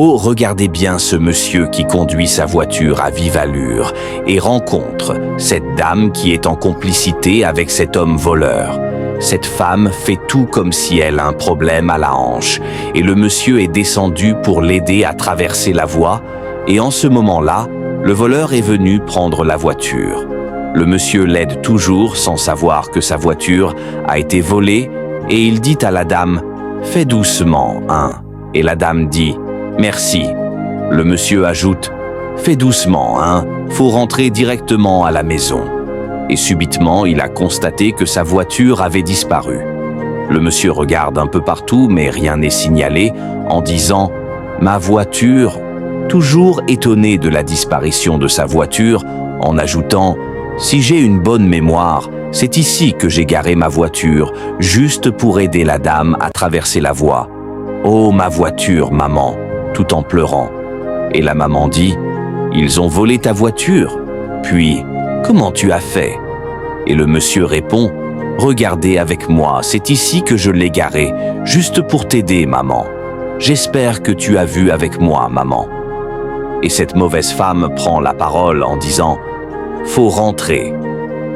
Oh, regardez bien ce monsieur qui conduit sa voiture à vive allure et rencontre cette dame qui est en complicité avec cet homme voleur. Cette femme fait tout comme si elle a un problème à la hanche et le monsieur est descendu pour l'aider à traverser la voie et en ce moment-là, le voleur est venu prendre la voiture. Le monsieur l'aide toujours sans savoir que sa voiture a été volée et il dit à la dame « Fais doucement, hein ?» Et la dame dit « Merci ». Le monsieur ajoute « Fais doucement, hein, faut rentrer directement à la maison ». Et subitement, il a constaté que sa voiture avait disparu. Le monsieur regarde un peu partout, mais rien n'est signalé, en disant « Ma voiture », toujours étonné de la disparition de sa voiture, en ajoutant « Si j'ai une bonne mémoire, c'est ici que j'ai garé ma voiture, juste pour aider la dame à traverser la voie. Oh, ma voiture, maman », tout en pleurant. Et la maman dit « Ils ont volé ta voiture. Puis, comment tu as fait ?» Et le monsieur répond « Regardez avec moi, c'est ici que je l'ai garé, juste pour t'aider, maman. J'espère que tu as vu avec moi, maman. » Et cette mauvaise femme prend la parole en disant « Faut rentrer. »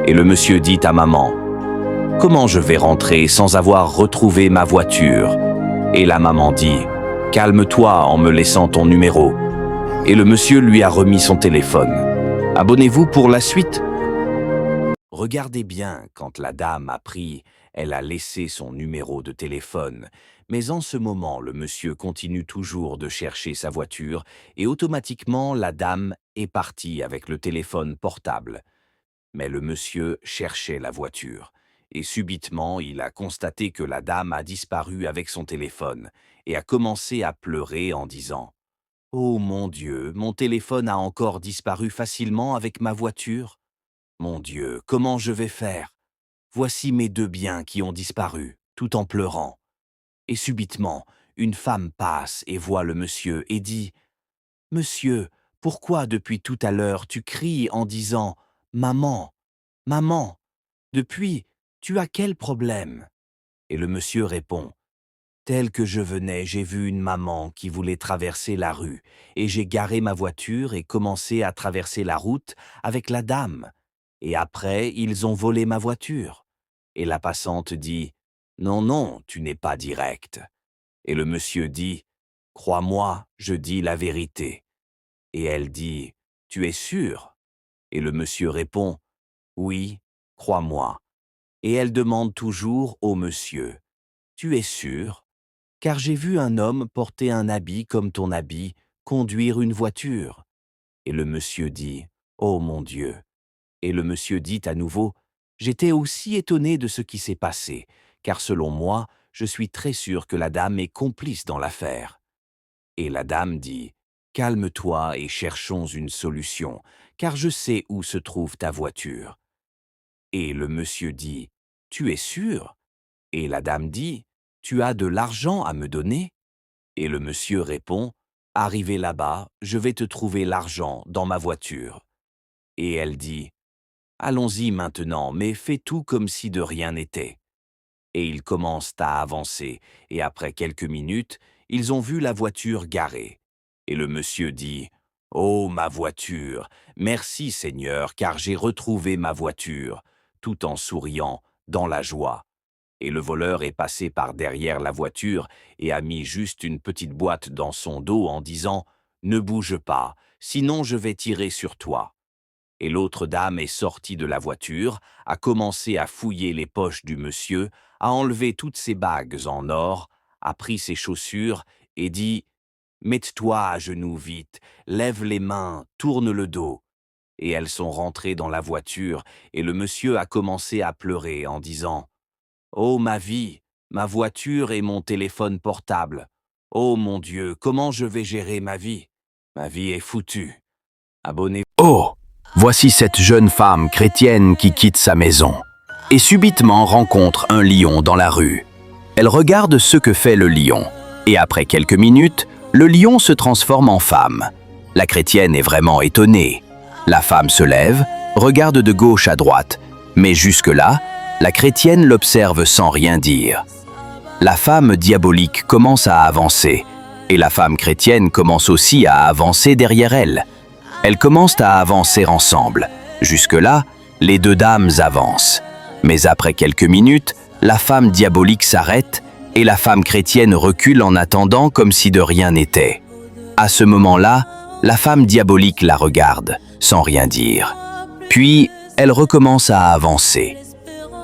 Et le monsieur dit à maman « Comment je vais rentrer sans avoir retrouvé ma voiture ?» Et la maman dit « Calme-toi en me laissant ton numéro. » Et le monsieur lui a remis son téléphone. Abonnez-vous pour la suite. Regardez bien, quand la dame a pris, elle a laissé son numéro de téléphone. Mais en ce moment, le monsieur continue toujours de chercher sa voiture et automatiquement, la dame est partie avec le téléphone portable. Mais le monsieur cherchait la voiture. Et subitement, il a constaté que la dame a disparu avec son téléphone et a commencé à pleurer en disant « Oh mon Dieu, mon téléphone a encore disparu facilement avec ma voiture. Mon Dieu, comment je vais faire? Voici mes 2 biens qui ont disparu, tout en pleurant. » Et subitement, une femme passe et voit le monsieur et dit « Monsieur, pourquoi depuis tout à l'heure tu cries en disant « Maman, maman » Depuis, tu as quel problème? » Et le monsieur répond « Tel que je venais, j'ai vu une maman qui voulait traverser la rue et j'ai garé ma voiture et commencé à traverser la route avec la dame. Et après, ils ont volé ma voiture. » Et la passante dit « Non, non, tu n'es pas direct. » Et le monsieur dit « Crois-moi, je dis la vérité. » Et elle dit « Tu es sûr ?» Et le monsieur répond « Oui, crois-moi. » Et elle demande toujours au monsieur « Tu es sûr? Car j'ai vu un homme porter un habit comme ton habit, conduire une voiture. » Et le monsieur dit « Oh mon Dieu !» Et le monsieur dit à nouveau « J'étais aussi étonné de ce qui s'est passé, car selon moi, je suis très sûr que la dame est complice dans l'affaire. » Et la dame dit « Calme-toi et cherchons une solution, car je sais où se trouve ta voiture. » Et le monsieur dit « Tu es sûr? » Et la dame dit « Tu as de l'argent à me donner ?» Et le monsieur répond « Arrivé là-bas, je vais te trouver l'argent dans ma voiture. » Et elle dit « Allons-y maintenant, mais fais tout comme si de rien n'était. » Et ils commencent à avancer, et après quelques minutes, ils ont vu la voiture garée. Et le monsieur dit « Oh, ma voiture, merci Seigneur, car j'ai retrouvé ma voiture », tout en souriant, dans la joie. Et le voleur est passé par derrière la voiture et a mis juste une petite boîte dans son dos en disant « Ne bouge pas, sinon je vais tirer sur toi. » Et l'autre dame est sortie de la voiture, a commencé à fouiller les poches du monsieur, a enlevé toutes ses bagues en or, a pris ses chaussures et dit « Mets-toi à genoux vite, lève les mains, tourne le dos. » Et elles sont rentrées dans la voiture et le monsieur a commencé à pleurer en disant « Oh ma vie, ma voiture et mon téléphone portable. Oh mon Dieu, comment je vais gérer ma vie? Ma vie est foutue. » Abonnez-vous. Oh! Voici cette jeune femme chrétienne qui quitte sa maison et subitement rencontre un lion dans la rue. Elle regarde ce que fait le lion et après quelques minutes, le lion se transforme en femme. La chrétienne est vraiment étonnée. La femme se lève, regarde de gauche à droite, mais jusque-là, la chrétienne l'observe sans rien dire. La femme diabolique commence à avancer Et la femme chrétienne commence aussi à avancer derrière elle. Elles commencent à avancer ensemble. Jusque-là, les deux dames avancent. Mais après quelques minutes, la femme diabolique s'arrête et la femme chrétienne recule en attendant comme si de rien n'était. À ce moment-là, la femme diabolique la regarde, sans rien dire. Puis, elle recommence à avancer.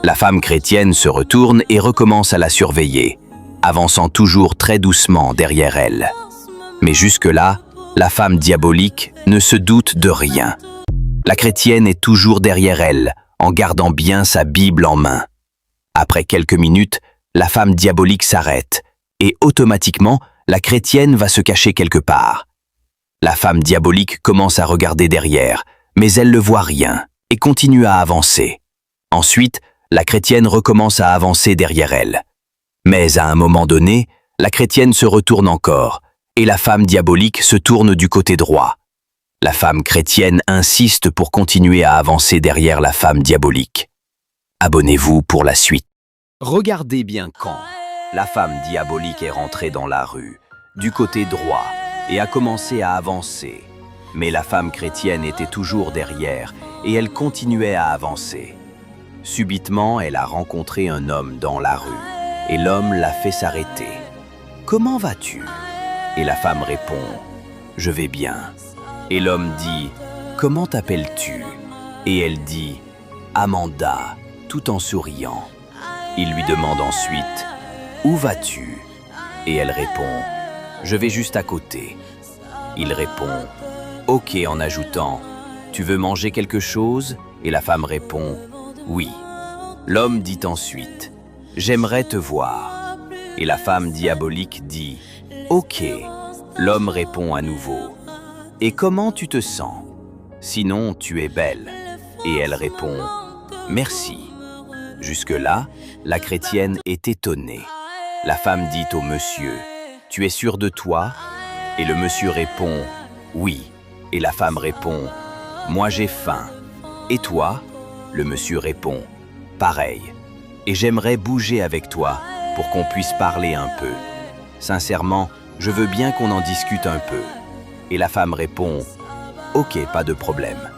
La femme chrétienne se retourne et recommence à la surveiller, avançant toujours très doucement derrière elle. Mais jusque-là, la femme diabolique ne se doute de rien. La chrétienne est toujours derrière elle, en gardant bien sa Bible en main. Après quelques minutes, la femme diabolique s'arrête et automatiquement, la chrétienne va se cacher quelque part. La femme diabolique commence à regarder derrière, mais elle ne voit rien et continue à avancer. Ensuite, la chrétienne recommence à avancer derrière elle. Mais à un moment donné, la chrétienne se retourne encore et la femme diabolique se tourne du côté droit. La femme chrétienne insiste pour continuer à avancer derrière la femme diabolique. Abonnez-vous pour la suite. Regardez bien quand la femme diabolique est rentrée dans la rue, du côté droit, et a commencé à avancer. Mais la femme chrétienne était toujours derrière et elle continuait à avancer. Subitement, elle a rencontré un homme dans la rue et l'homme l'a fait s'arrêter. « Comment vas-tu » Et la femme répond « Je vais bien ». Et l'homme dit « Comment t'appelles-tu » Et elle dit « Amanda », tout en souriant. Il lui demande ensuite « Où vas-tu » Et elle répond « Je vais juste à côté ». Il répond « Ok » en ajoutant « Tu veux manger quelque chose » Et la femme répond « Oui ». L'homme dit ensuite « J'aimerais te voir ». Et la femme diabolique dit « Ok ». L'homme répond à nouveau « Et comment tu te sens ? Sinon, tu es belle ». Et elle répond « Merci ». Jusque-là, la chrétienne est étonnée. La femme dit au monsieur « Tu es sûr de toi ?» Et le monsieur répond « Oui ». Et la femme répond « Moi j'ai faim. Et toi ?» Le monsieur répond « Pareil. Et j'aimerais bouger avec toi pour qu'on puisse parler un peu. Sincèrement, je veux bien qu'on en discute un peu. » Et la femme répond « Ok, pas de problème. »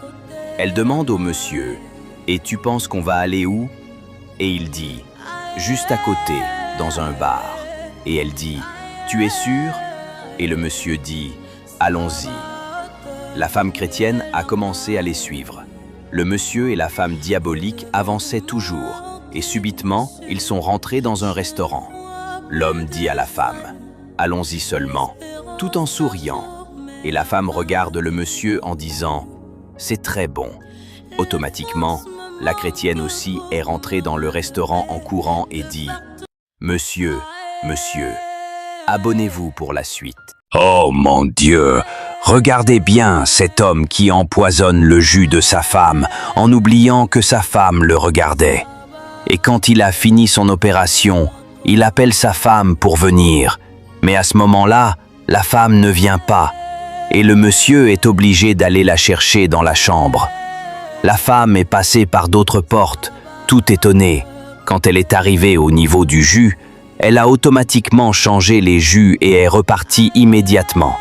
Elle demande au monsieur « Et tu penses qu'on va aller où ?» Et il dit « Juste à côté, dans un bar. » Et elle dit « Tu es sûr ?» Et le monsieur dit « Allons-y. » La femme chrétienne a commencé à les suivre. Le monsieur et la femme diabolique avançaient toujours, et subitement, ils sont rentrés dans un restaurant. L'homme dit à la femme « Allons-y seulement », tout en souriant. Et la femme regarde le monsieur en disant « C'est très bon ». Automatiquement, la chrétienne aussi est rentrée dans le restaurant en courant et dit « Monsieur, monsieur, abonnez-vous pour la suite. » Oh mon Dieu! Regardez bien cet homme qui empoisonne le jus de sa femme en oubliant que sa femme le regardait. Et quand il a fini son opération, il appelle sa femme pour venir. Mais à ce moment-là, la femme ne vient pas et le monsieur est obligé d'aller la chercher dans la chambre. La femme est passée par d'autres portes, tout étonnée. Quand elle est arrivée au niveau du jus, elle a automatiquement changé les jus et est repartie immédiatement.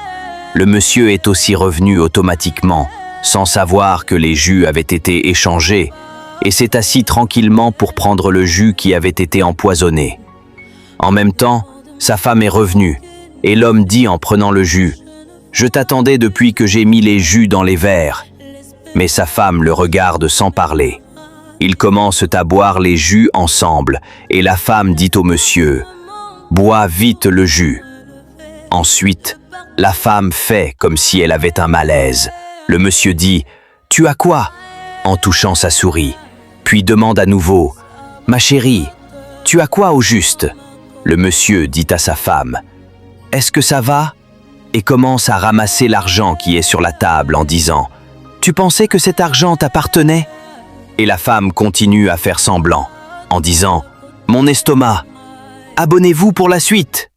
Le monsieur est aussi revenu automatiquement, sans savoir que les jus avaient été échangés, et s'est assis tranquillement pour prendre le jus qui avait été empoisonné. En même temps, sa femme est revenue, et l'homme dit en prenant le jus « Je t'attendais depuis que j'ai mis les jus dans les verres ». Mais sa femme le regarde sans parler. Ils commencent à boire les jus ensemble, et la femme dit au monsieur « Bois vite le jus ». Ensuite, la femme fait comme si elle avait un malaise. Le monsieur dit « Tu as quoi ?» en touchant sa souris, puis demande à nouveau « Ma chérie, tu as quoi au juste ?» Le monsieur dit à sa femme « Est-ce que ça va ?» et commence à ramasser l'argent qui est sur la table en disant « Tu pensais que cet argent t'appartenait ?» Et la femme continue à faire semblant en disant « Mon estomac, abonnez-vous pour la suite !»